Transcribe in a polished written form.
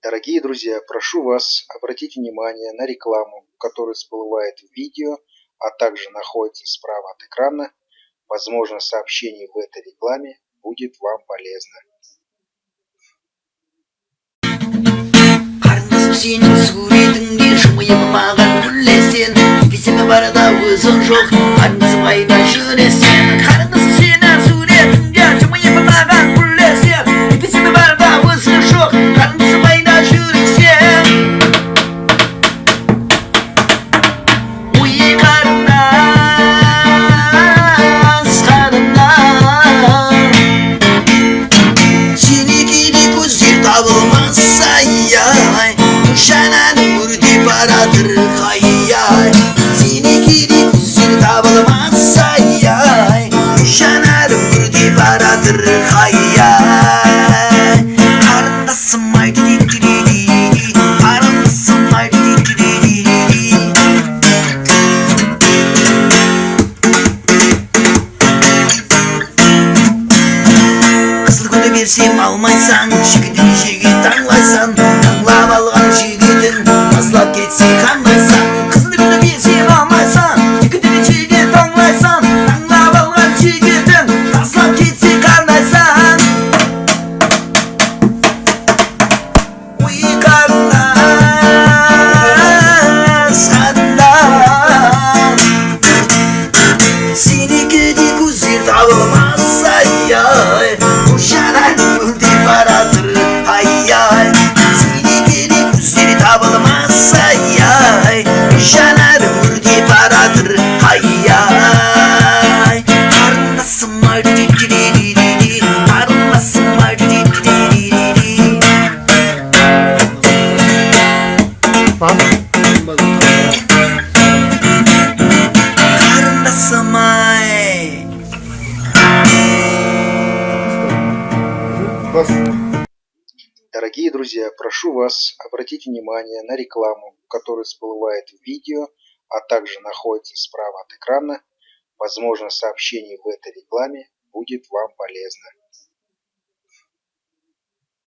Дорогие друзья, прошу вас обратить внимание на рекламу, которая всплывает в видео, а также находится справа от экрана. Возможно, сообщение в этой рекламе будет вам полезно. Берсем алмайсан, жігітін жігіт аңлайсан, аңлап алған жігітін тастап кетсе қаңлайсан. Қызын күні берсем алмайсан, жігітін жігіт аңлайсан, аңлап алған жігітін тастап кетсе қаңлайсан. Ой қарындас, қарындас, сенікідей көздер табылмас, ай-ай. Uşanan öldü paradır ay-ay, seni gözleri tabılmaz ay-ay. Uşanan öldü paradır ay-ay. Karnasım var di-di-di-di-di-di, karnasım var di-di-di-di-di-di. Karnasım ay. Дорогие друзья, прошу вас обратить внимание на рекламу, которая всплывает в видео, а также находится справа от экрана. Возможно, сообщение в этой рекламе будет вам полезно.